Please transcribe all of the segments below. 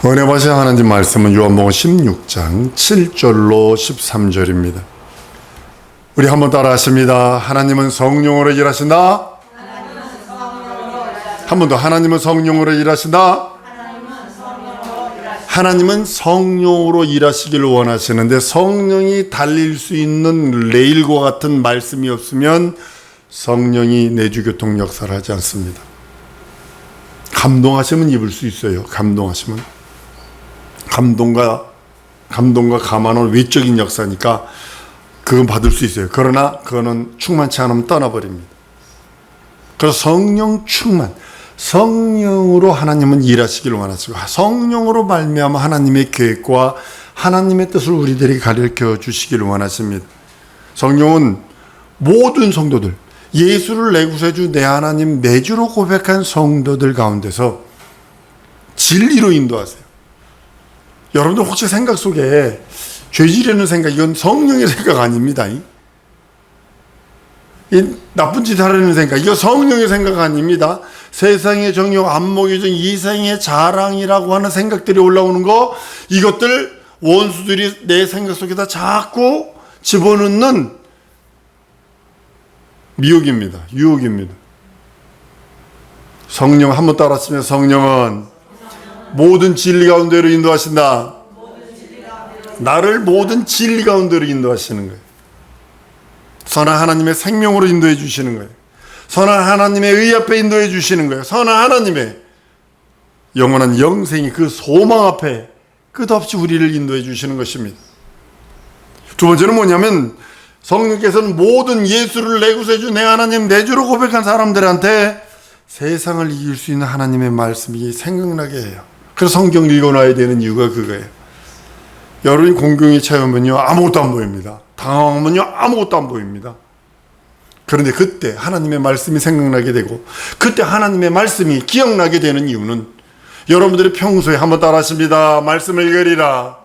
은혜 받으신 하나님 말씀은 요한복음 16장 7절로 13절입니다. 우리 한번 따라 하십니다. 하나님은 성령으로 일하신다. 한 번 더. 하나님은 성령으로 일하신다. 하나님은 성령으로 일하시기를 원하시는데, 성령이 달릴 수 있는 레일과 같은 말씀이 없으면 성령이 내주교통 역사를 하지 않습니다. 감동하시면 입을 수 있어요. 감동과 감화는 외적인 역사니까 그건 받을 수 있어요. 그러나 그거는 충만치 않으면 떠나버립니다. 그래서 성령 충만, 성령으로 하나님은 일하시기를 원하시고, 성령으로 말미암아 하나님의 계획과 하나님의 뜻을 우리들에게 가르쳐 주시기를 원하십니다. 성령은 모든 성도들, 예수를 내 구세주 내 하나님 내주로 고백한 성도들 가운데서 진리로 인도하세요. 여러분들 혹시 생각 속에 죄지르는 생각, 이건 성령의 생각 아닙니다. 이 나쁜 짓 하려는 생각, 이거 성령의 생각 아닙니다. 세상의 정욕, 안목의 정, 이생의 자랑이라고 하는 생각들이 올라오는 거, 이것들 원수들이 내 생각 속에다 자꾸 집어넣는 미혹입니다. 유혹입니다. 성령 한번 따라하시면, 성령은 모든 진리 가운데로 인도하신다. 나를 모든 진리 가운데로 인도하시는 거예요. 선한 하나님의 생명으로 인도해 주시는 거예요. 선한 하나님의 의 앞에 인도해 주시는 거예요. 선한 하나님의 영원한 영생이 그 소망 앞에 끝없이 우리를 인도해 주시는 것입니다. 두 번째는 뭐냐면, 성령께서는 모든 예수를 내 구세주 내 하나님 내주로 고백한 사람들한테 세상을 이길 수 있는 하나님의 말씀이 생각나게 해요. 그래서 성경 읽어놔야 되는 이유가 그거예요. 여러분이 공경에 차오면요, 아무것도 안 보입니다. 당황하면요, 아무것도 안 보입니다. 그런데 그때 하나님의 말씀이 생각나게 되고, 그때 하나님의 말씀이 기억나게 되는 이유는, 여러분들이 평소에 한번 따라하십니다. 말씀을 읽으리라,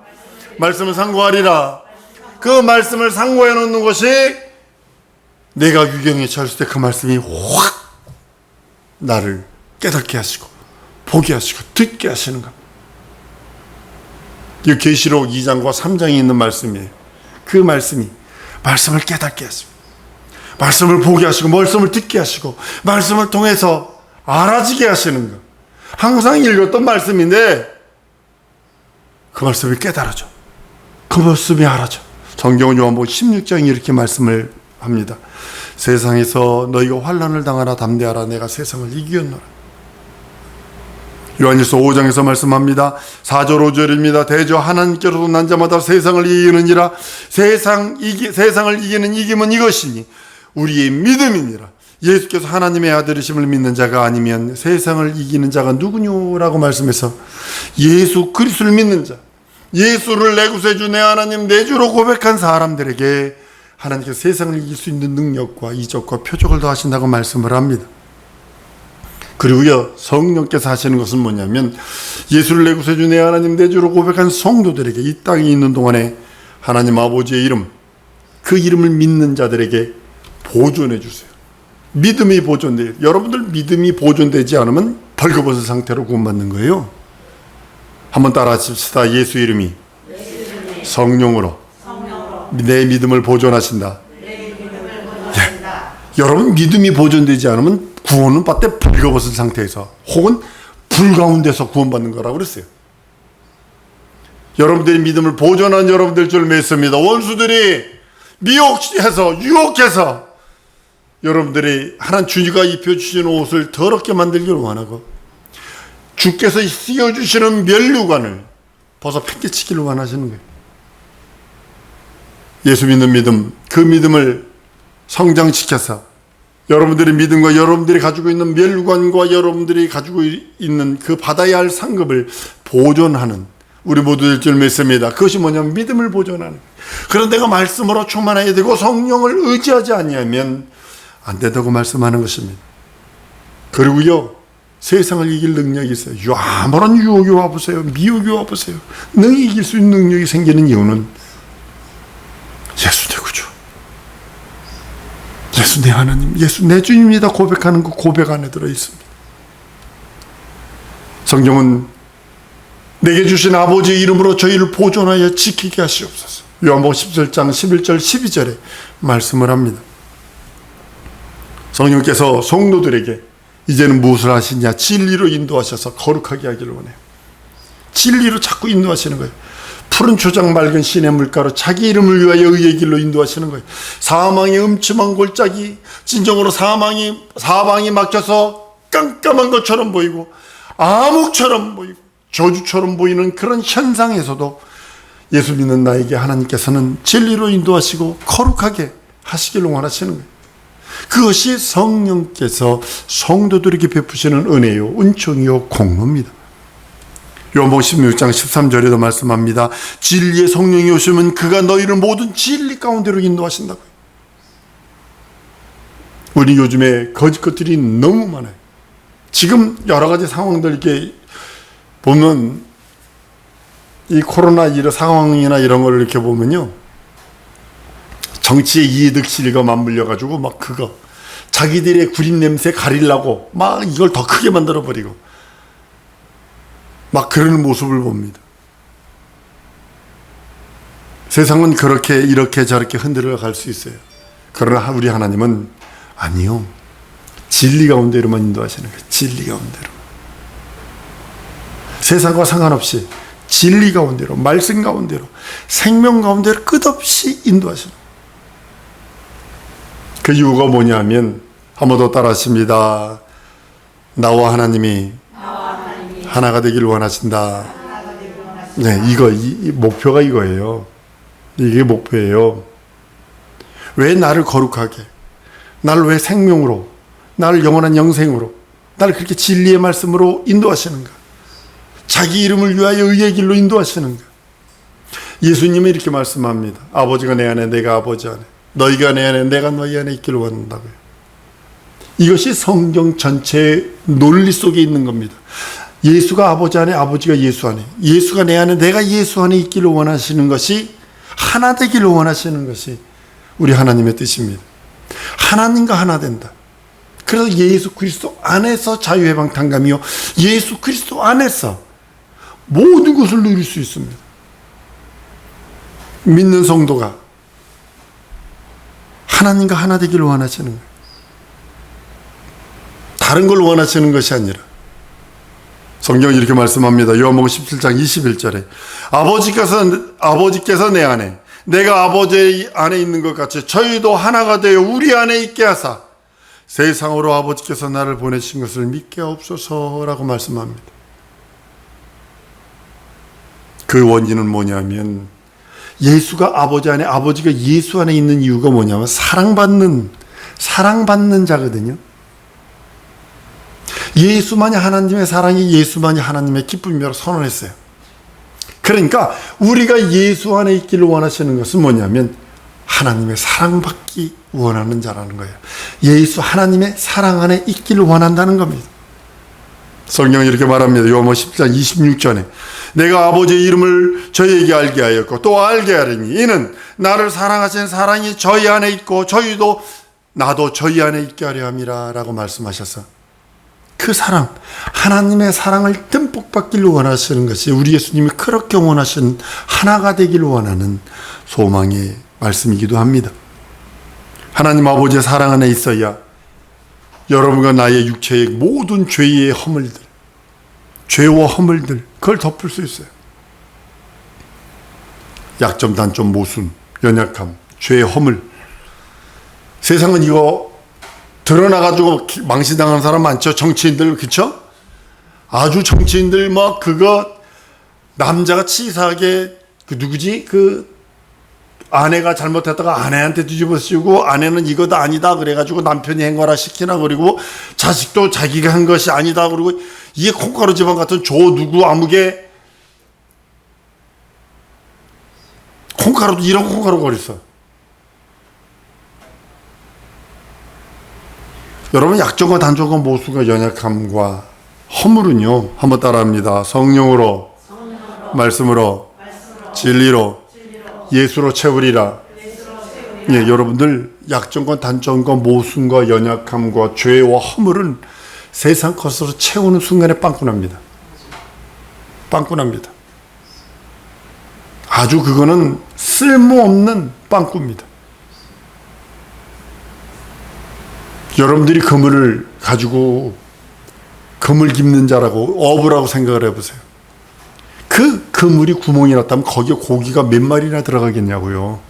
말씀을 상고하리라. 그 말씀을 상고해 놓는 것이 내가 유경에 처했을 때 그 말씀이 확 나를 깨닫게 하시고 보게 하시고 듣게 하시는 것. 이 계시록 2장과 3장에 있는 말씀이에요. 그 말씀이 말씀을 깨닫게 하시고, 말씀을 보게 하시고, 말씀을 듣게 하시고, 말씀을 통해서 알아지게 하시는 것. 항상 읽었던 말씀인데 그 말씀이 깨달아져, 그 말씀이 알아져. 성경은 요한복음 16장에 이렇게 말씀을 합니다. 세상에서 너희가 환난을 당하라 담대하라, 내가 세상을 이기었노라. 요한일서 5장에서 말씀합니다. 4절 5절입니다. 대저 하나님께로도 난 자마다 세상을 이기느니라. 세상을 이기는 이김은 이것이니 우리의 믿음이니라. 예수께서 하나님의 아들이심을 믿는 자가 아니면 세상을 이기는 자가 누구뇨라고 말씀해서, 예수 그리스도를 믿는 자, 예수를 내 구세주 내 하나님 내주로 고백한 사람들에게 하나님께서 세상을 이길 수 있는 능력과 이적과 표적을 더하신다고 말씀을 합니다. 그리고요, 성령께서 하시는 것은 뭐냐면, 예수를 내 구세주 내 하나님 내주로 고백한 성도들에게 이 땅에 있는 동안에 하나님 아버지의 이름, 그 이름을 믿는 자들에게 보존해 주세요. 믿음이 보존돼요. 여러분들 믿음이 보존되지 않으면 벌거벗은 상태로 구원받는 거예요. 한번 따라 하십시다. 예수 이름이 성령으로 내 믿음을 보존하신다. 여러분 믿음이 보존되지 않으면 구원은 받되 벌거벗은 상태에서, 혹은 불 가운데서 구원받는 거라고 그랬어요. 여러분들의 믿음을 보존한 여러분들 줄 믿습니다. 원수들이 미혹해서 유혹해서 여러분들이 하나님 주님과 입혀주신 옷을 더럽게 만들기를 원하고, 주께서 씌워주시는 면류관을 벗어 팽개치기를 원하시는 거예요. 예수 믿는 믿음, 그 믿음을 성장시켜서 여러분들의 믿음과 여러분들이 가지고 있는 면류관과 여러분들이 가지고 있는 그 받아야 할 상급을 보존하는 우리 모두 될 줄 믿습니다. 그것이 뭐냐면 믿음을 보존하는 거예요. 그런데 내가 말씀으로 충만해야 되고 성령을 의지하지 않으면 안 된다고 말씀하는 것입니다. 그리고요, 세상을 이길 능력이 있어요. 아무런 유혹이 와보세요, 미혹이 와보세요, 능히 이길 수 있는 능력이 생기는 이유는 예수 내 구주, 예수 내 하나님, 예수 내 주님이다 고백하는 그 고백 안에 들어있습니다. 성경은 내게 주신 아버지의 이름으로 저희를 보존하여 지키게 하시옵소서. 요한복음 17장 11절 12절에 말씀을 합니다. 성령께서 성도들에게 이제는 무엇을 하시냐? 진리로 인도하셔서 거룩하게 하기를 원해요. 진리로 자꾸 인도하시는 거예요. 푸른 초장 맑은 시내 물가로 자기 이름을 위하여 의의 길로 인도하시는 거예요. 사망의 음침한 골짜기, 진정으로 사방이 막혀서 깜깜한 것처럼 보이고 암흑처럼 보이고 저주처럼 보이는 그런 현상에서도 예수 믿는 나에게 하나님께서는 진리로 인도하시고 거룩하게 하시기를 원하시는 거예요. 그것이 성령께서 성도들에게 베푸시는 은혜요, 은총이요, 공로입니다. 요한복음 16장 13절에도 말씀합니다. 진리의 성령이 오시면 그가 너희를 모든 진리 가운데로 인도하신다고요. 우리 요즘에 거짓 것들이 너무 많아요. 지금 여러 가지 상황들 이렇게 보면 이 코로나 이런 상황이나 이런 걸 이렇게 보면요, 정치의 이해득실과 맞물려 가지고 막 그거 자기들의 구린 냄새 가리려고 막 이걸 더 크게 만들어 버리고 막 그러는 모습을 봅니다. 세상은 그렇게 이렇게 저렇게 흔들어 갈 수 있어요. 그러나 우리 하나님은 아니요, 진리 가운데로만 인도하시는 거예요. 진리 가운데로. 세상과 상관없이 진리 가운데로, 말씀 가운데로, 생명 가운데로 끝없이 인도하시는 거예요. 그 이유가 뭐냐면 한번 더 따라하십니다. 나와 하나님이 하나가 되기를 원하신다. 네, 이 목표가 이거예요. 이게 목표예요. 왜 나를 거룩하게, 나를 왜 생명으로, 나를 영원한 영생으로, 나를 그렇게 진리의 말씀으로 인도하시는가? 자기 이름을 위하여 의의 길로 인도하시는가? 예수님이 이렇게 말씀합니다. 아버지가 내 안에, 내가 아버지 안에, 너희가 내 안에, 내가 너희 안에 있기를 원한다고요. 이것이 성경 전체의 논리 속에 있는 겁니다. 예수가 아버지 안에, 아버지가 예수 안에, 예수가 내 안에, 내가 예수 안에 있기를 원하시는 것이, 하나 되기를 원하시는 것이 우리 하나님의 뜻입니다. 하나님과 하나 된다. 그래서 예수 그리스도 안에서 자유해방탄감이요, 예수 그리스도 안에서 모든 것을 누릴 수 있습니다. 믿는 성도가 하나님과 하나 되기를 원하시는 거예요. 다른 걸 원하시는 것이 아니라, 성경이 이렇게 말씀합니다. 요한복음 17장 21절에 아버지께서 내 안에, 내가 아버지 안에 있는 것 같이 저희도 하나가 되어 우리 안에 있게 하사 세상으로 아버지께서 나를 보내신 것을 믿게 하옵소서라고 말씀합니다. 그 원인은 뭐냐면, 예수가 아버지 안에, 아버지가 예수 안에 있는 이유가 뭐냐면 사랑받는 자거든요. 예수만이 하나님의 사랑이, 예수만이 하나님의 기쁨이라고 선언했어요. 그러니까 우리가 예수 안에 있기를 원하시는 것은 뭐냐면 하나님의 사랑받기 원하는 자라는 거예요. 예수 하나님의 사랑 안에 있기를 원한다는 겁니다. 성경이 이렇게 말합니다. 요한복음 10장 26절에 내가 아버지의 이름을 저희에게 알게 하였고 또 알게 하리니 이는 나를 사랑하신 사랑이 저희 안에 있고 저희도 나도 저희 안에 있게 하려 함이라 라고 말씀하셔서, 그 사랑, 하나님의 사랑을 듬뿍 받기를 원하시는 것이 우리 예수님이 그렇게 원하신 하나가 되기를 원하는 소망의 말씀이기도 합니다. 하나님 아버지의 사랑 안에 있어야 여러분과 나의 육체의 모든 죄의 허물들, 죄와 허물들, 그걸 덮을 수 있어요. 약점, 단점, 모순, 연약함, 죄의 허물. 세상은 이거 드러나가지고 망신당하는 사람 많죠. 정치인들, 그쵸? 아주 정치인들 막 그거 남자가 치사하게 아내가 잘못했다가 아내한테 뒤집어 씌우고 아내는 이거다 아니다 그래가지고 남편이 행거라 시키나, 그리고 자식도 자기가 한 것이 아니다 그러고, 이게 콩가루 집안 같은 조 누구 아무개 콩가루도 이런 콩가루가 어딨어. 여러분, 약점과 단점과 모순과 연약함과 허물은요, 한번 따라합니다. 성령으로, 말씀으로, 진리로, 예수로 채우리라. 예, 여러분들 약점과 단점과 모순과 연약함과 죄와 허물은 세상 것으로 채우는 순간에 빵꾸 납니다. 빵꾸납니다. 아주 그거는 쓸모없는 빵꾸입니다. 여러분들이 그물을 가지고 그물 깁는 자라고 어부라고 생각을 해보세요. 그 그물이 구멍이 났다면 거기에 고기가 몇 마리나 들어가겠냐고요.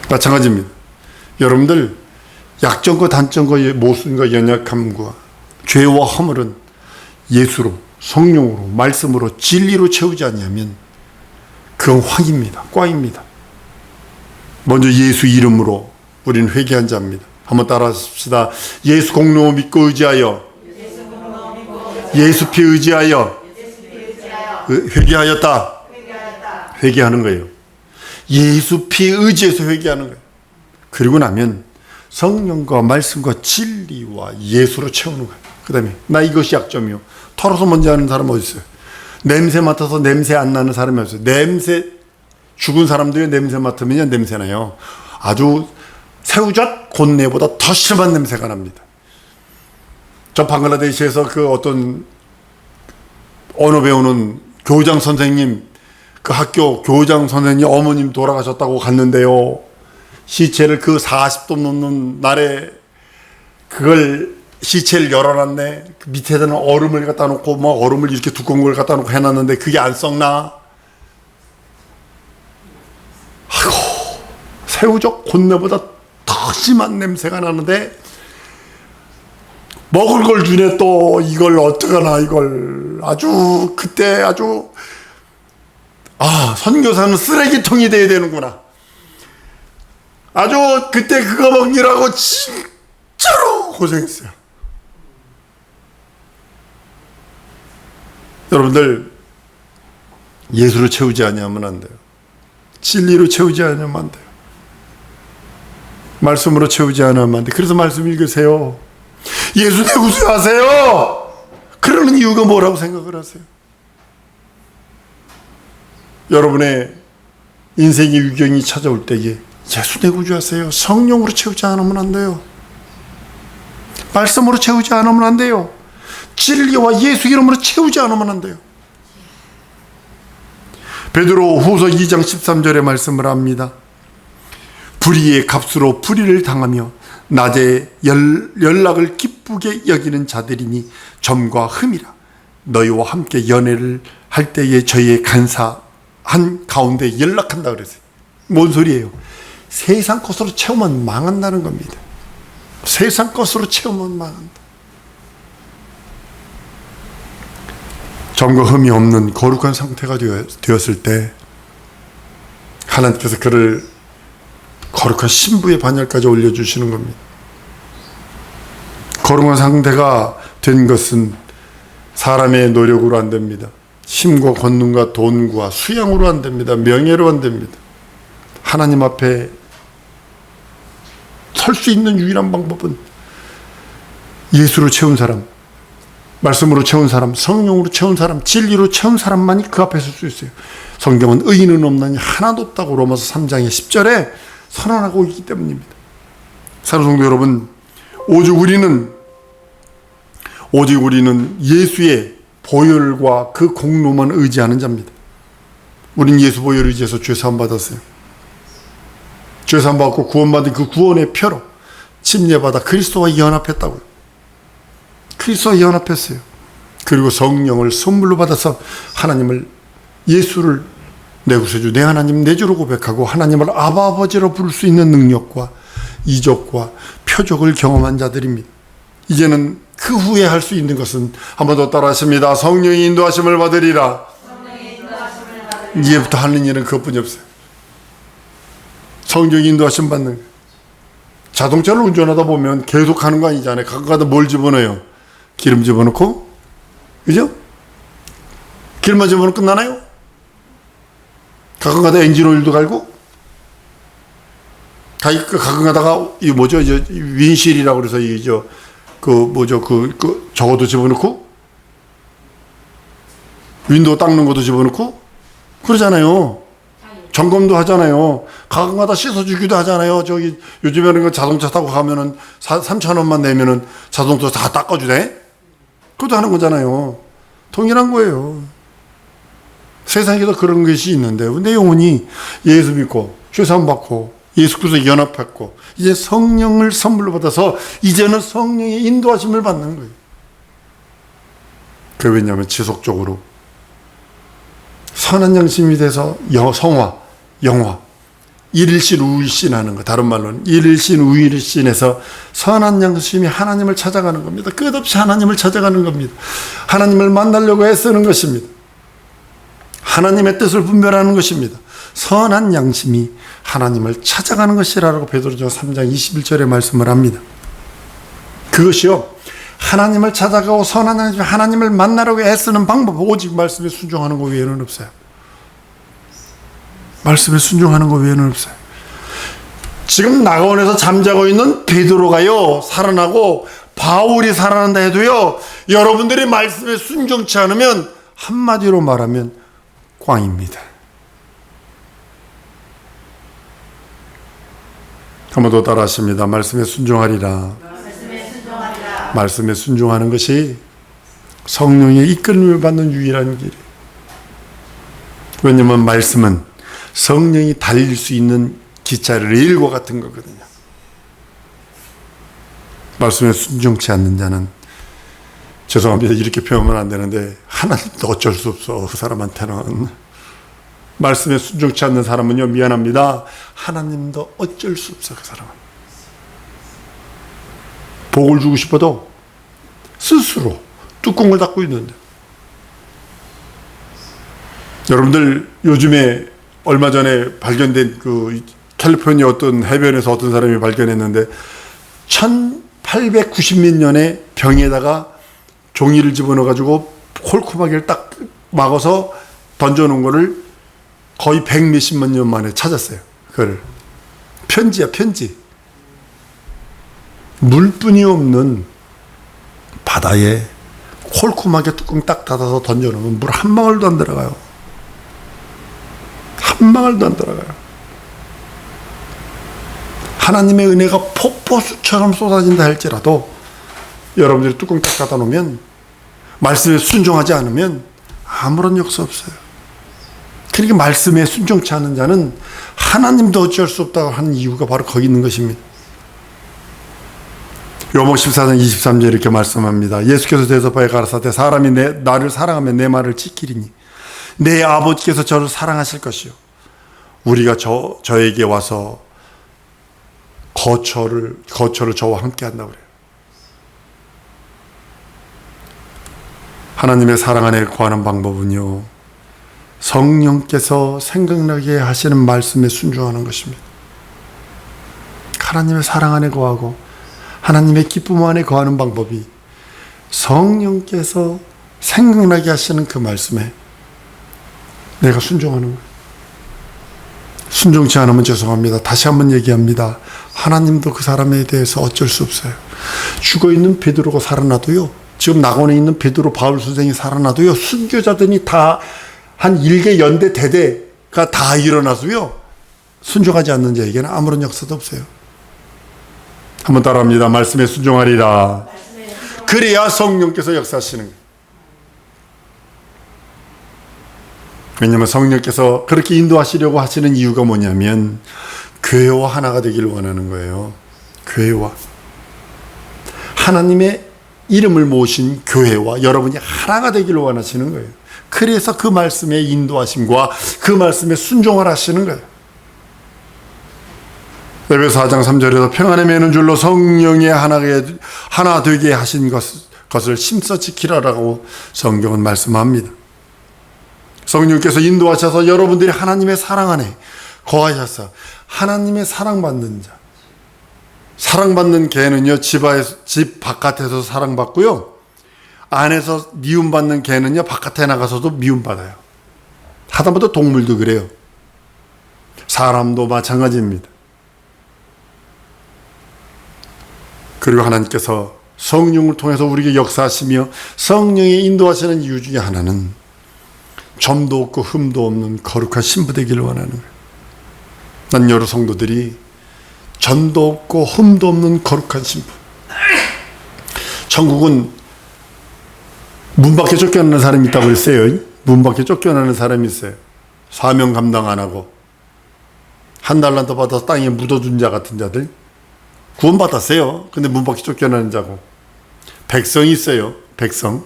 마찬가지입니다. 여러분들 약점과 단점과 모순과 연약함과 죄와 허물은 예수로, 성령으로, 말씀으로, 진리로 채우지 않으면 그건 황입니다. 꽝입니다. 먼저 예수 이름으로 우리는 회개한 자입니다. 한번 따라하십시다. 예수 공로 믿고 의지하여, 예수 피 의지하여 회개하였다. 회개하는 거예요. 예수 피 의지해서 회개하는 거예요. 그리고 나면 성령과 말씀과 진리와 예수로 채우는 거예요. 그 다음에 나 이것이 약점이요. 털어서 먼저 하는 사람 어디 있어요? 냄새 맡아서 냄새 안 나는 사람이 없어요. 냄새, 죽은 사람들이 냄새 맡으면 냄새 나요. 아주 새우젓 곤내보다 더 심한 냄새가 납니다. 저 방글라데시에서 그 어떤 언어 배우는 교장 선생님, 그 학교 교장 선생님 어머님 돌아가셨다고 갔는데요. 시체를 그 40도 넘는 날에 그걸 시체를 열어놨네. 그 밑에다는 얼음을 갖다 놓고 막 얼음을 이렇게 두꺼운 걸 갖다 놓고 해놨는데 그게 안 썩나? 아이고, 새우젓 곤내보다 더 심한 냄새가 나는데 먹을 걸 주네. 또 이걸 어떡하나. 이걸 아주 그때 아주 선교사는 쓰레기통이 돼야 되는구나. 아주 그때 그거 먹느라고 진짜로 고생했어요. 여러분들 예수로 채우지 않으면 안 돼요. 진리로 채우지 않으면 안 돼요. 말씀으로 채우지 않으면 안 돼요. 그래서 말씀 읽으세요. 예수 내 구주하세요. 그러는 이유가 뭐라고 생각을 하세요? 여러분의 인생의 위경이 찾아올 때에 예수 내 구주하세요. 성령으로 채우지 않으면 안 돼요. 말씀으로 채우지 않으면 안 돼요. 진리와 예수 이름으로 채우지 않으면 안 돼요. 베드로 후서 2장 13절의 말씀을 합니다. 불의의 값으로 불의를 당하며 낮에 연락을 기쁘게 여기는 자들이니 점과 흠이라. 너희와 함께 연애를 할 때에 저희의 간사한 가운데 연락한다 그랬어요. 뭔 소리예요? 세상 것으로 채우면 망한다는 겁니다. 세상 것으로 채우면 망한다. 점과 흠이 없는 거룩한 상태가 되었을 때 하나님께서 그를 거룩한 신부의 반열까지 올려주시는 겁니다. 거룩한 상태가 된 것은 사람의 노력으로 안 됩니다. 힘과 권능과 돈과 수양으로 안 됩니다. 명예로 안 됩니다. 하나님 앞에 설 수 있는 유일한 방법은 예수로 채운 사람, 말씀으로 채운 사람, 성령으로 채운 사람, 진리로 채운 사람만이 그 앞에 설 수 있어요. 성경은 의인은 없나니 하나도 없다고 로마서 3장의 10절에 선언하고 있기 때문입니다. 사랑하는 성도 여러분, 오직 우리는 예수의 보혈과 그 공로만 의지하는 자입니다. 우린 예수 보혈을 의지해서 죄사함 받았어요. 죄사함 받고 구원받은 그 구원의 표로 침례받아 그리스도와 연합했다고요. 그리스도와 연합했어요. 그리고 성령을 선물로 받아서 하나님을, 예수를 내 구세주, 내 하나님, 내 주로 고백하고 하나님을 아바 아버지로 부를 수 있는 능력과 이적과 표적을 경험한 자들입니다. 이제는 그 후에 할 수 있는 것은, 한 번 더 따라하십니다. 성령의 인도하심을 받으리라. 이제부터 하는 일은 그것뿐이 없어요. 성령의 인도하심 받는 거예요. 자동차를 운전하다 보면 계속 하는 거 아니잖아요. 가끔 가다 뭘 집어넣어요? 기름 집어넣고, 그죠? 기름만 집어넣으면 끝나나요? 가끔 가다 엔진 오일도 갈고, 가끔 가다가, 이거 뭐죠? 이제 윈실이라고 그래서, 이죠. 저것도 집어넣고, 윈도우 닦는 것도 집어넣고, 그러잖아요. 점검도 하잖아요. 가끔 가다 씻어주기도 하잖아요. 요즘에는 자동차 타고 가면은 3,000원만 내면은 자동차 다 닦아주네? 그것도 하는 거잖아요. 동일한 거예요. 세상에도 그런 것이 있는데 내 영혼이 예수 믿고 죄사함 받고 예수 그리스도 연합했고 이제 성령을 선물로 받아서 이제는 성령의 인도하심을 받는 거예요. 그 왜냐하면 지속적으로 선한 양심이 돼서 성화, 영화, 일일신 우일신 하는 거. 다른 말로는 일일신 우일신에서 선한 양심이 하나님을 찾아가는 겁니다. 끝없이 하나님을 찾아가는 겁니다. 하나님을 만나려고 애쓰는 것입니다. 하나님의 뜻을 분별하는 것입니다. 선한 양심이 하나님을 찾아가는 것이라고 베드로전 3장 21절에 말씀을 합니다. 그것이요, 하나님을 찾아가고 선한 양심, 하나님을 만나려고 애쓰는 방법, 오직 말씀에 순종하는 것 외에는 없어요. 말씀에 순종하는 것 외에는 없어요. 지금 낙원에서 잠자고 있는 베드로가요 살아나고 바울이 살아난다 해도요, 여러분들이 말씀에 순종치 않으면 한마디로 말하면 꽝입니다. 한 번 더 따라하십니다. 말씀에 순종하리라. 말씀에 순종하는 것이 성령의 이끌림을 받는 유일한 길이에요. 왜냐하면 말씀은 성령이 달릴 수 있는 기차 레일과 같은 거거든요. 말씀에 순종치 않는 자는, 죄송합니다, 이렇게 표현하면 안 되는데, 하나님도 어쩔 수 없어. 그 사람한테는 말씀에 순종치 않는 사람은요, 미안합니다, 하나님도 어쩔 수 없어. 그 사람은 복을 주고 싶어도 스스로 뚜껑을 닫고 있는데. 여러분들 요즘에 얼마 전에 발견된 그 캘리포니아 어떤 해변에서 어떤 사람이 발견했는데 1890몇 년에 병에다가 종이를 집어넣어 가지고 콜코마기를 딱 막아서 던져놓은 거를 거의 100 몇십만 년 만에 찾았어요. 그걸 편지야, 편지. 물뿐이 없는 바다에 콜코마기 뚜껑 딱 닫아서 던져놓으면 물 한 방울도 안 들어가요. 한 방울도 안 들어가요. 하나님의 은혜가 폭포수처럼 쏟아진다 할지라도 여러분들이 뚜껑 딱 닫아 놓으면, 말씀에 순종하지 않으면 아무런 역사 없어요. 그러니까 말씀에 순종치 않은 자는 하나님도 어쩔 수 없다고 하는 이유가 바로 거기 있는 것입니다. 요한복음 14장 23절 이렇게 말씀합니다. 예수께서 대접하여 가라사대 사람이 나를 사랑하면 내 말을 지키리니 내 아버지께서 저를 사랑하실 것이요 우리가 저에게 와서 거처를 저와 함께 한다고 그래요. 하나님의 사랑 안에 거하는 방법은요, 성령께서 생각나게 하시는 말씀에 순종하는 것입니다. 하나님의 사랑 안에 거하고 하나님의 기쁨 안에 거하는 방법이 성령께서 생각나게 하시는 그 말씀에 내가 순종하는 거예요. 순종치 않으면 죄송합니다. 다시 한번 얘기합니다. 하나님도 그 사람에 대해서 어쩔 수 없어요. 죽어있는 베드로가 살아나도요, 지금 낙원에 있는 베드로 바울 선생이 살아나도요, 순교자들이 다 한 일개 연대 대대가 다 일어나서요, 순종하지 않는 자에게는 아무런 역사도 없어요. 한번 따라합니다. 말씀에 순종하리라. 그래야 성령께서 역사하시는 거예요. 왜냐하면 성령께서 그렇게 인도하시려고 하시는 이유가 뭐냐면 교회와 하나가 되기를 원하는 거예요. 교회와 하나님의 이름을 모신 교회와 여러분이 하나가 되기를 원하시는 거예요. 그래서 그 말씀의 인도하심과 그 말씀에 순종을 하시는 거예요. 에베소 4장 3절에서 평안에 매는 줄로 성령의 하나 되게 하신 것을 심써 지키라라고 성경은 말씀합니다. 성령께서 인도하셔서 여러분들이 하나님의 사랑 안에 거하셔서 하나님의 사랑받는 자, 사랑받는 개는요, 집 바깥에서 사랑받고요, 안에서 미움받는 개는요, 바깥에 나가서도 미움받아요. 하다못해 동물도 그래요. 사람도 마찬가지입니다. 그리고 하나님께서 성령을 통해서 우리에게 역사하시며 성령의 인도하시는 이유 중에 하나는 점도 없고 흠도 없는 거룩한 신부 되기를 원하는 거예요. 난 여러 성도들이 점도 없고 흠도 없는 거룩한 신부. 천국은 문 밖에 쫓겨나는 사람이 있다고 그랬어요. 문 밖에 쫓겨나는 사람이 있어요. 사명 감당 안 하고 한 달란트 받아서 땅에 묻어둔 자 같은 자들 구원받았어요. 근데 문 밖에 쫓겨나는 자고 백성이 있어요. 백성이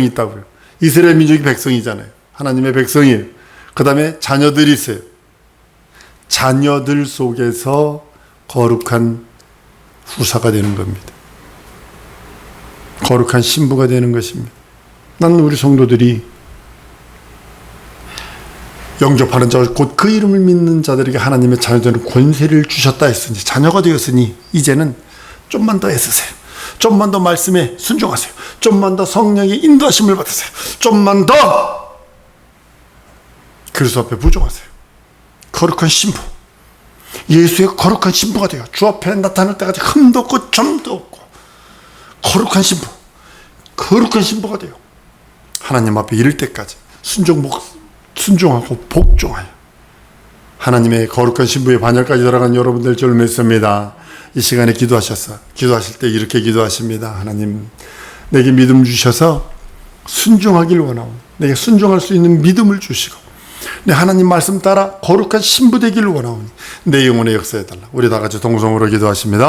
있다고요. 이스라엘 민족이 백성이잖아요. 하나님의 백성이에요. 그 다음에 자녀들이 있어요. 자녀들 속에서 거룩한 후사가 되는 겁니다. 거룩한 신부가 되는 것입니다. 나는 우리 성도들이 영접하는 자, 곧 그 이름을 믿는 자들에게 하나님의 자녀들은 권세를 주셨다 했으니, 자녀가 되었으니 이제는 좀만 더 애쓰세요. 좀만 더 말씀에 순종하세요. 좀만 더 성령의 인도하심을 받으세요. 좀만 더 그리스도 앞에 부종하세요. 거룩한 신부, 예수의 거룩한 신부가 돼요. 주 앞에 나타날 때까지 흠도 없고 점도 없고 거룩한 신부가 돼요. 하나님 앞에 이를 때까지 순종하고 복종하여 하나님의 거룩한 신부의 반열까지 들어간 여러분들 줄 믿습니다. 이 시간에 기도하실 때 이렇게 기도하십니다. 하나님, 내게 믿음 주셔서 순종하길 원하오니 내게 순종할 수 있는 믿음을 주시고 내 하나님 말씀 따라 거룩한 신부 되기를 원하오니 내 영혼에 역사해달라. 우리 다 같이 동성으로 기도하십니다.